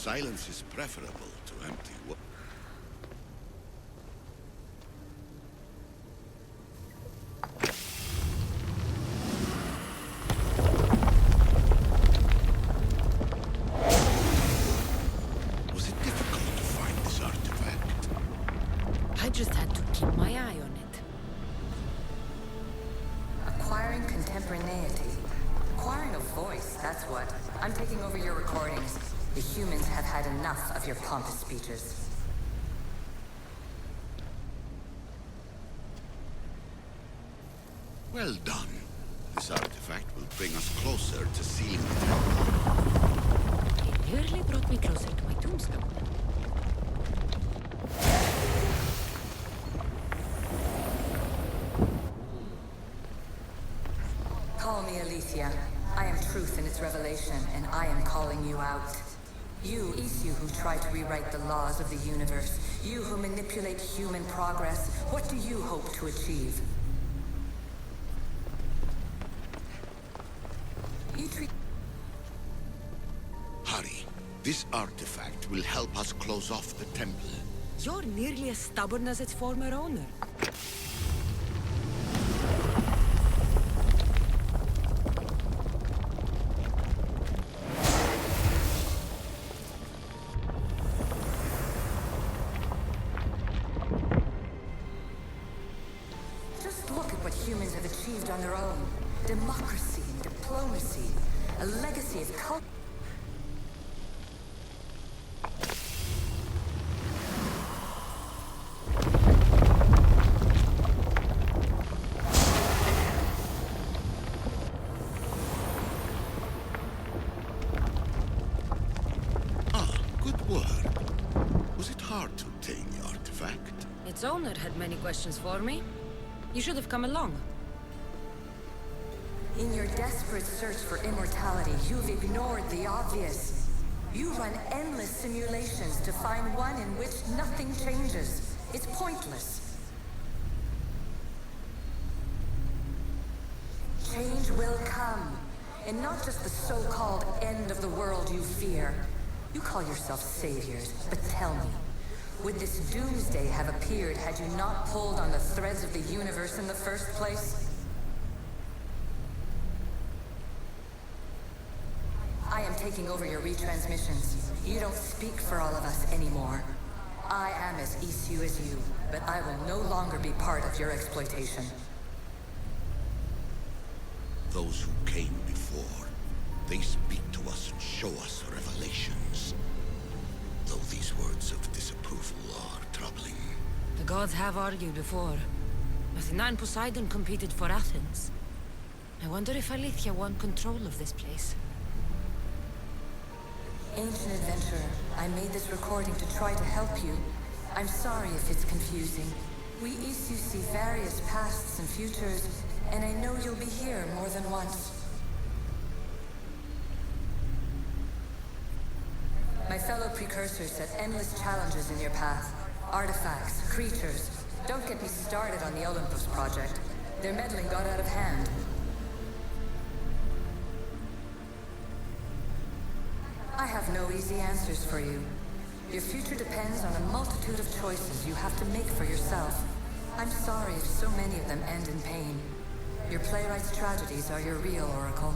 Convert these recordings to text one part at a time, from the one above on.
Silence is preferable to empty words. Was it difficult to find this artifact? I just had to keep my eye on it. Acquiring contemporaneity. Acquiring a voice, that's what. I'm taking over your recordings. The humans have had enough of your pompous speeches. Well done. This artifact will bring us closer to sealing the temple. It nearly brought me closer to my tombstone. Call me Alicia. I am truth in its revelation, and I am calling you out. You who try to rewrite the laws of the universe. You who manipulate human progress. What do you hope to achieve? Hurry. This artifact will help us close off the temple. You're nearly as stubborn as its former owner. Just look at what humans have achieved on their own. Democracy and diplomacy. A legacy of culture. Good work. Was it hard to obtain the artifact? Its owner had many questions for me. You should have come along. In your desperate search for immortality, you've ignored the obvious. You run endless simulations to find one in which nothing changes. It's pointless. Change will come, and not just the so-called end of the world you fear. You call yourself saviors, but tell me, would this doomsday have appeared had you not pulled on the threads of the universe in the first place? I am taking over your retransmissions. You don't speak for all of us anymore. I am as issue as you, but I will no longer be part of your exploitation. Those who came before, they speak to us and show us revelations. Though these words of disapproval are troubling. The gods have argued before. Athena and Poseidon competed for Athens. I wonder if Alicia won control of this place. Ancient adventurer, I made this recording to try to help you. I'm sorry if it's confusing. We Isu see various pasts and futures, and I know you'll be here more than once. My fellow precursors set endless challenges in your path. Artifacts, creatures. Don't get me started on the Olympus project. Their meddling got out of hand. I have no easy answers for you. Your future depends on a multitude of choices you have to make for yourself. I'm sorry if so many of them end in pain. Your playwright's tragedies are your real oracle.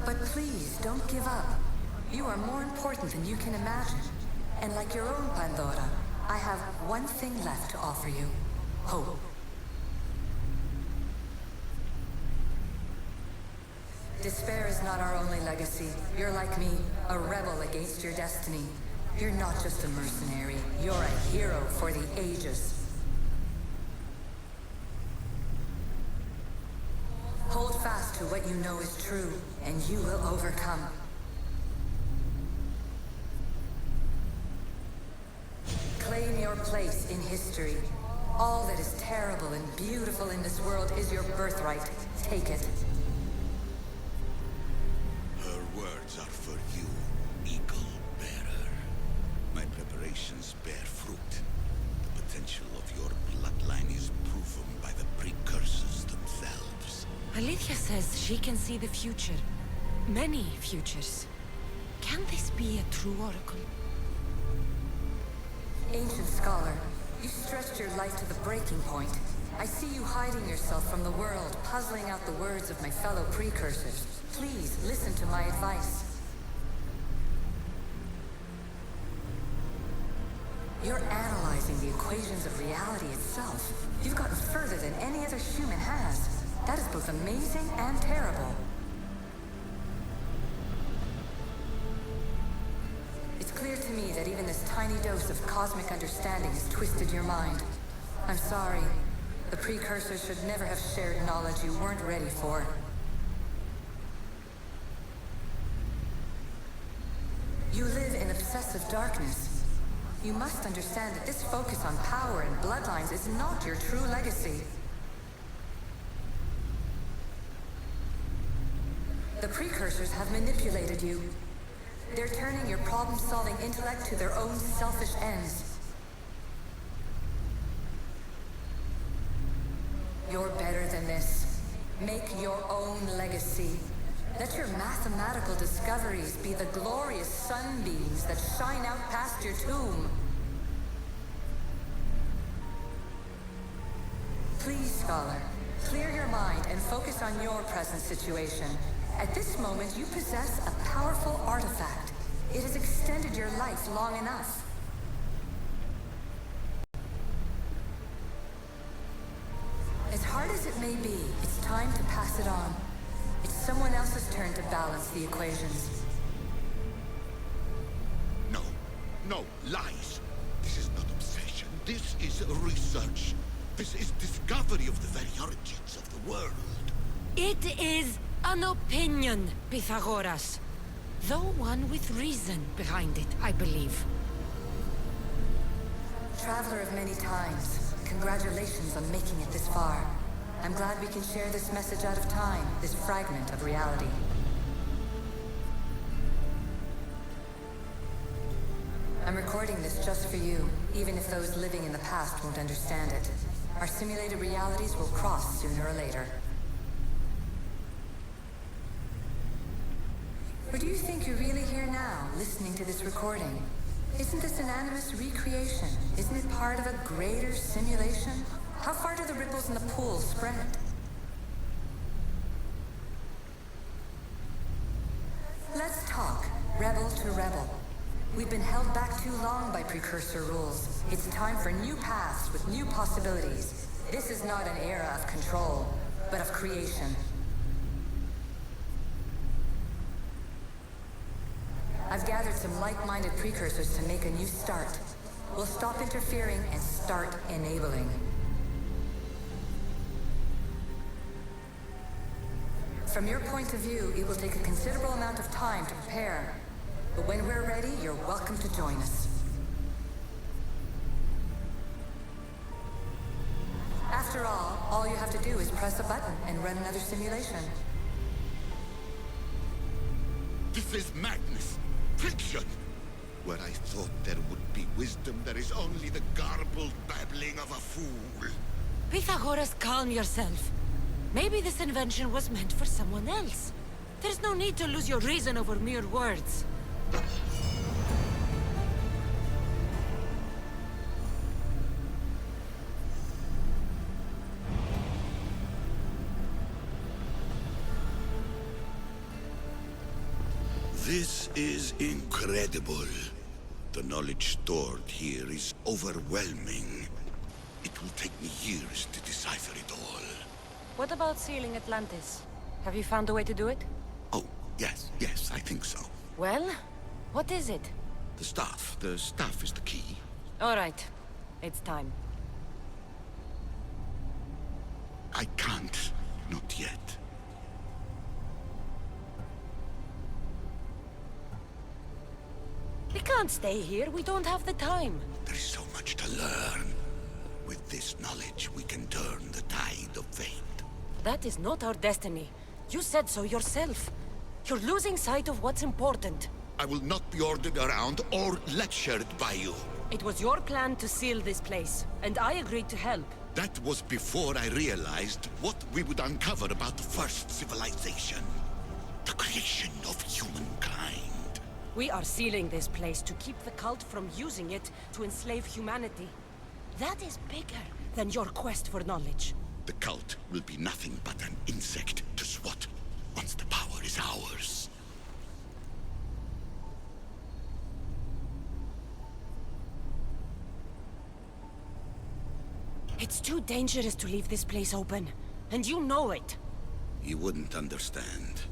But please, don't give up. You are more important than you can imagine. And like your own Pandora, I have one thing left to offer you. Hope. Despair is not our only legacy. You're like me, a rebel against your destiny. You're not just a mercenary. You're a hero for the ages. Hold fast to what you know is true, and you will overcome. Claim your place in history. All that is terrible and beautiful in this world is your birthright. Take it. Her words are for you, Eagle Bearer. My preparations bear fruit. The potential of your bloodline is proven by the precursors themselves. Alicia says she can see the future. many futures. Can this be a true oracle? Ancient scholar, you stretched your life to the breaking point. I see you hiding yourself from the world, puzzling out the words of my fellow precursors. Please, listen to my advice. You're analyzing the equations of reality itself. You've gotten further than any other human has. That is both amazing and terrible. It's clear to me that even this tiny dose of cosmic understanding has twisted your mind. I'm sorry. The precursors should never have shared knowledge you weren't ready for. You live in obsessive darkness. You must understand that this focus on power and bloodlines is not your true legacy. The precursors have manipulated you. They're turning your problem-solving intellect to their own selfish ends. You're better than this. Make your own legacy. Let your mathematical discoveries be the glorious sunbeams that shine out past your tomb. Please, scholar, clear your mind and focus on your present situation. At this moment, you possess a powerful artifact. It has extended your life long enough. As hard as it may be, it's time to pass it on. It's someone else's turn to balance the equations. No, no, lies. This is not obsession. This is research. This is discovery of the very origins of the world. It is an opinion, Pythagoras. Though one with reason behind it, I believe. Traveler of many times, congratulations on making it this far. I'm glad we can share this message out of time, this fragment of reality. I'm recording this just for you, even if those living in the past won't understand it. Our simulated realities will cross sooner or later. Or do you think you're really here now, listening to this recording? Isn't this an animus recreation? Isn't it part of a greater simulation? How far do the ripples in the pool spread? Let's talk, rebel to rebel. We've been held back too long by precursor rules. It's time for new paths with new possibilities. This is not an era of control, but of creation. I've gathered some like-minded precursors to make a new start. We'll stop interfering and start enabling. From your point of view, it will take a considerable amount of time to prepare. But when we're ready, you're welcome to join us. After all you have to do is press a button and run another simulation. This is madness. Fiction! Where I thought there would be wisdom, there is only the garbled babbling of a fool. Pythagoras, calm yourself. Maybe this invention was meant for someone else. There's no need to lose your reason over mere words. This is incredible. The knowledge stored here is overwhelming. It will take me years to decipher it all. What about sealing Atlantis? Have you found a way to do it? Oh, yes, I think so. Well, what is it? The staff is the key. All right, it's time. I can't, not yet. We can't stay here, we don't have the time. There is so much to learn. With this knowledge, we can turn the tide of fate. That is not our destiny. You said so yourself. You're losing sight of what's important. I will not be ordered around or lectured by you. It was your plan to seal this place, and I agreed to help. That was before I realized what we would uncover about the first civilization. The creation of humankind. We are sealing this place to keep the cult from using it to enslave humanity. That is bigger than your quest for knowledge. The cult will be nothing but an insect to swat once the power is ours. It's too dangerous to leave this place open, and you know it. You wouldn't understand.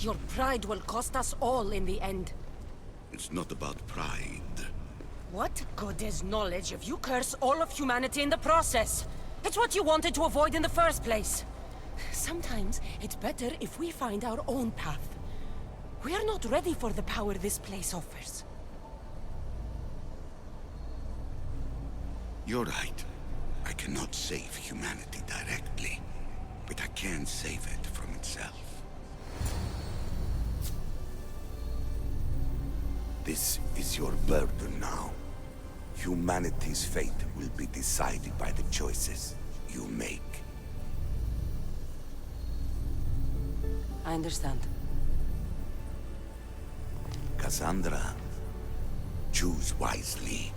Your pride will cost us all in the end. It's not about pride. What good is knowledge if you curse all of humanity in the process? It's what you wanted to avoid in the first place. Sometimes it's better if we find our own path. We are not ready for the power this place offers. You're right. I cannot save humanity directly, but I can save it from itself. This is your burden now. Humanity's fate will be decided by the choices you make. I understand. Cassandra, choose wisely.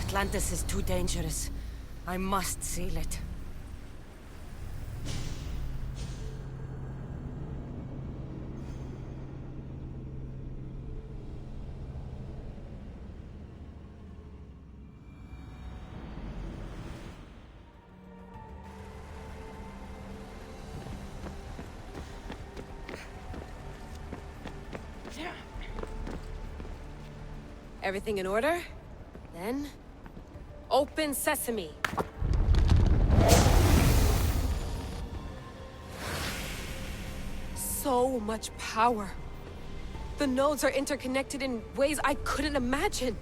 Atlantis is too dangerous. I must seal it. Everything in order? Then, open sesame. So much power. The nodes are interconnected in ways I couldn't imagine.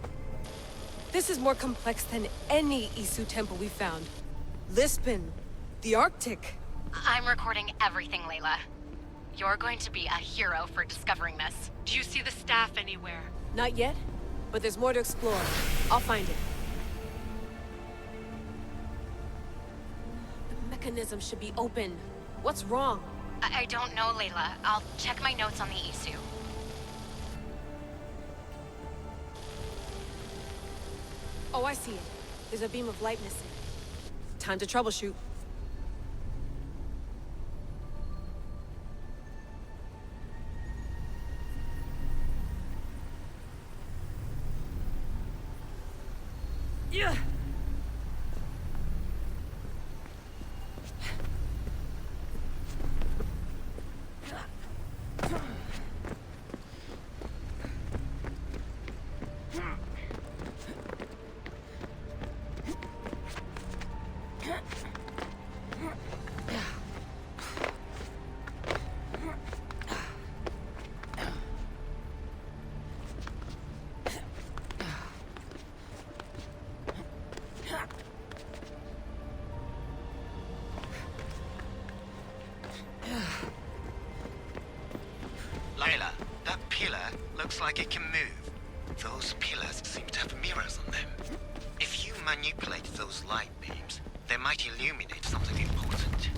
This is more complex than any Isu temple we found. Lisbon, the Arctic. I'm recording everything, Layla. You're going to be a hero for discovering this. Do you see the staff anywhere? Not yet, but there's more to explore. I'll find it. The mechanism should be open. What's wrong? I don't know, Layla. I'll check my notes on the Isu. Oh, I see it. There's a beam of light missing. Time to troubleshoot. Yeah. Layla, that pillar looks like it can move. Those pillars seem to have mirrors on them. If you manipulate those light beams, they might illuminate something important.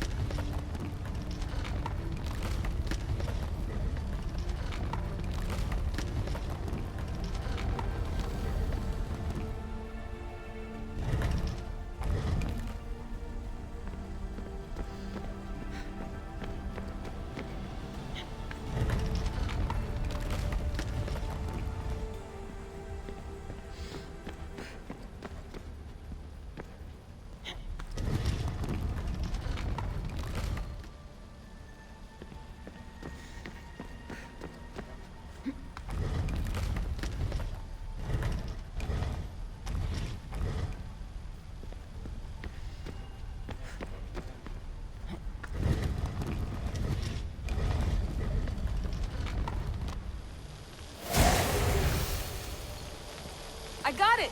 I got it!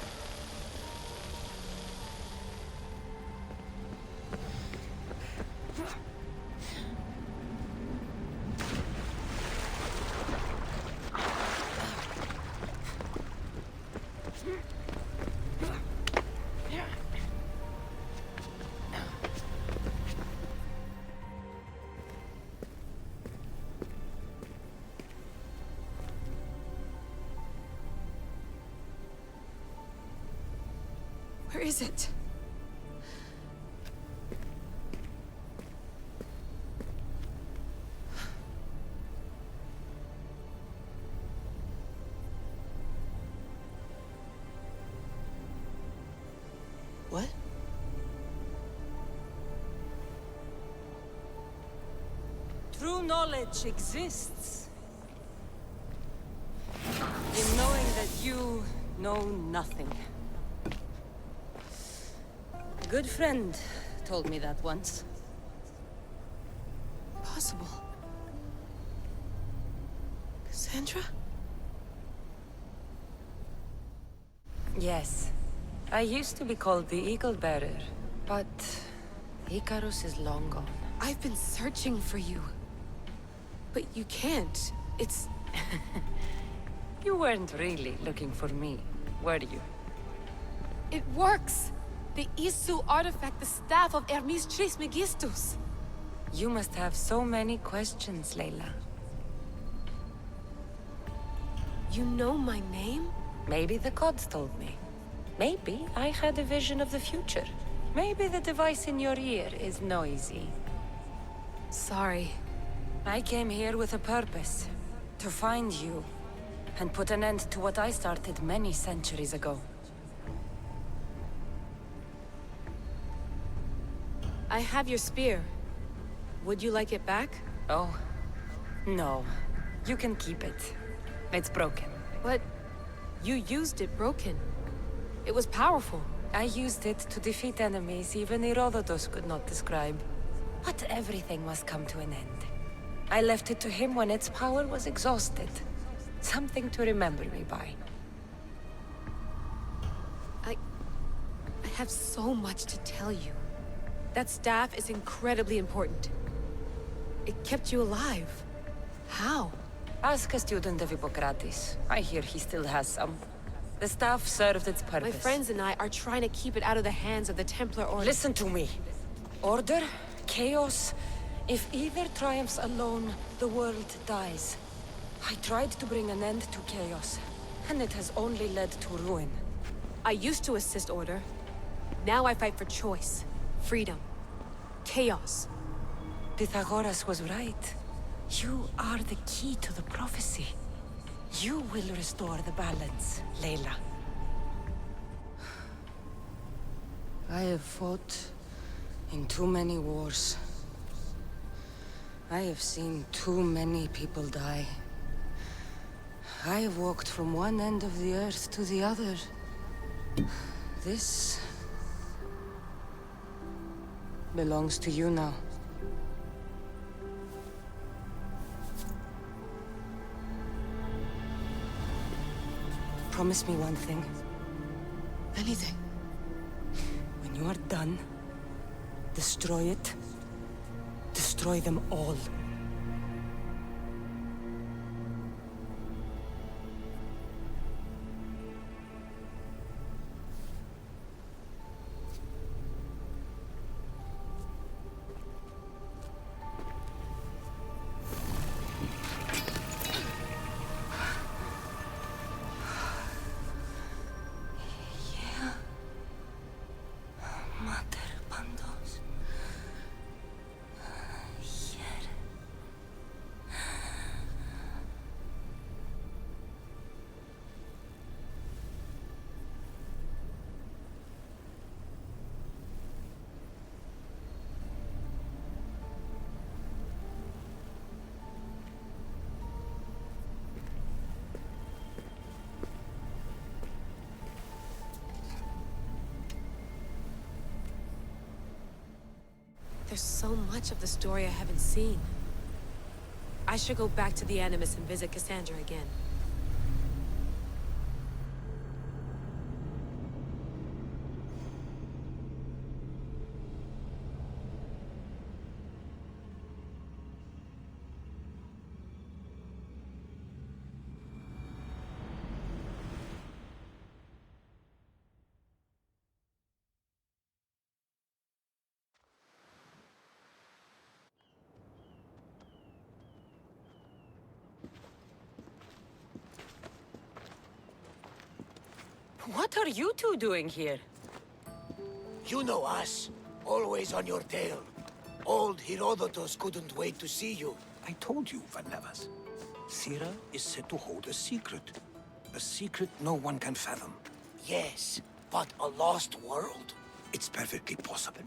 Where is it? What? True knowledge exists in knowing that you know nothing. A good friend told me that once. Possible. Cassandra? Yes. I used to be called the Eagle Bearer, but Icarus is long gone. I've been searching for you. But you can't. It's... You weren't really looking for me, were you? It works! The Isu artifact, the staff of Hermes Trismegistus. You must have so many questions, Layla. You know my name? Maybe the gods told me. Maybe I had a vision of the future. Maybe the device in your ear is noisy. Sorry. I came here with a purpose. To find you. And put an end to what I started many centuries ago. I have your spear. Would you like it back? Oh. No. You can keep it. It's broken. But... you used it broken. It was powerful. I used it to defeat enemies even Herodotus could not describe. But everything must come to an end. I left it to him when its power was exhausted. Something to remember me by. I have so much to tell you. That staff is incredibly important. It kept you alive. How? Ask a student of Hippocrates. I hear he still has some. The staff served its purpose. My friends and I are trying to keep it out of the hands of the Templar Order. Listen to me. Order, chaos. If either triumphs alone, the world dies. I tried to bring an end to chaos, and it has only led to ruin. I used to assist Order. Now I fight for choice, freedom, chaos. Pythagoras was right. You are the key to the prophecy. You will restore the balance, Layla. I have fought in too many wars. I have seen too many people die. I have walked from one end of the earth to the other. This belongs to you now. Promise me one thing. Anything. When you are done, destroy it. Destroy them all. There's so much of the story I haven't seen. I should go back to the Animus and visit Cassandra again. What are you two doing here? You know us. Always on your tail. Old Herodotus couldn't wait to see you. I told you, Van Nevers. Thera is said to hold a secret. A secret no one can fathom. Yes, but a lost world? It's perfectly possible.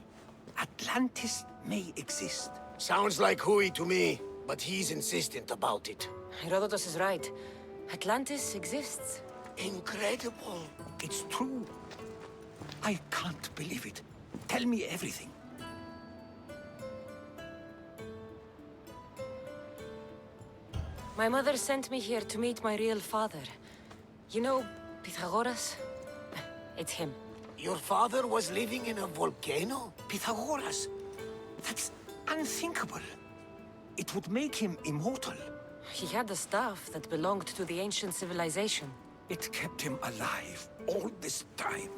Atlantis may exist. Sounds like Hui to me, but he's insistent about it. Herodotus is right. Atlantis exists. Incredible. It's true. I can't believe it. Tell me everything. My mother sent me here to meet my real father. You know, Pythagoras? It's him. Your father was living in a volcano? Pythagoras? That's unthinkable. It would make him immortal. He had the staff that belonged to the ancient civilization. It kept him alive all this time.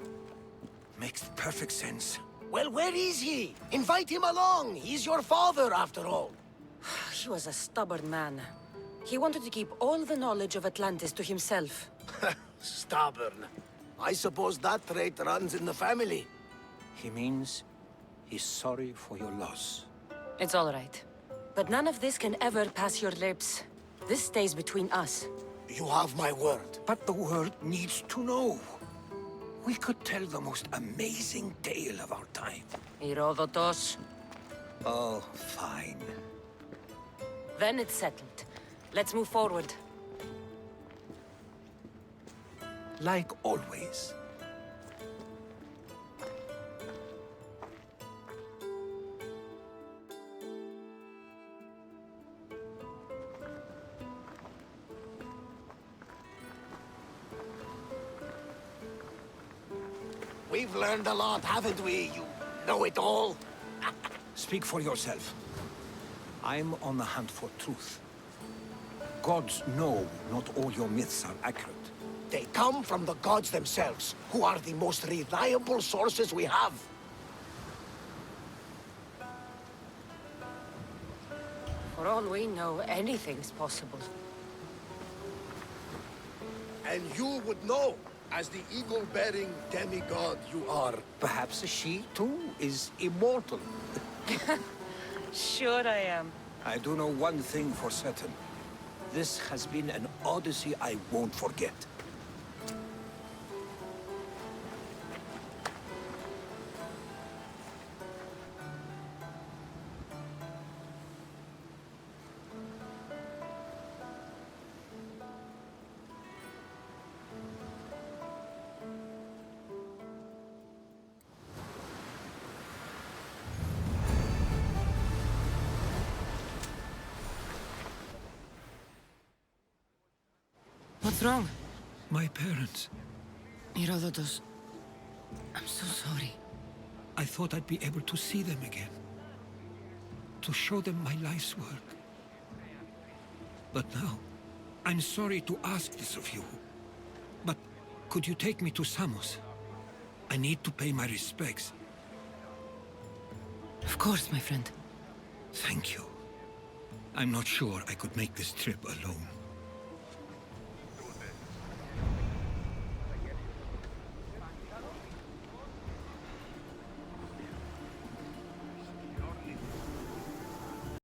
Makes perfect sense. Well, where is he? Invite him along. He's your father, after all. He was a stubborn man. He wanted to keep all the knowledge of Atlantis to himself. Stubborn. I suppose that trait runs in the family. He means he's sorry for your loss. It's all right. But none of this can ever pass your lips. This stays between us. You have my word. But the world needs to know. We could tell the most amazing tale of our time. Herodotus. Oh, fine. Then it's settled. Let's move forward. Like always. We've learned a lot, haven't we, you know-it-all? Speak for yourself. I'm on the hunt for truth. Gods know not all your myths are accurate. They come from the gods themselves, who are the most reliable sources we have. For all we know, anything's possible. And you would know, as the eagle-bearing demigod you are. Perhaps she, too, is immortal. Sure I am. I do know one thing for certain. This has been an Odyssey I won't forget. What's wrong? My parents. Herodotus, I'm so sorry. I thought I'd be able to see them again. To show them my life's work. But now, I'm sorry to ask this of you. But could you take me to Samos? I need to pay my respects. Of course, my friend. Thank you. I'm not sure I could make this trip alone.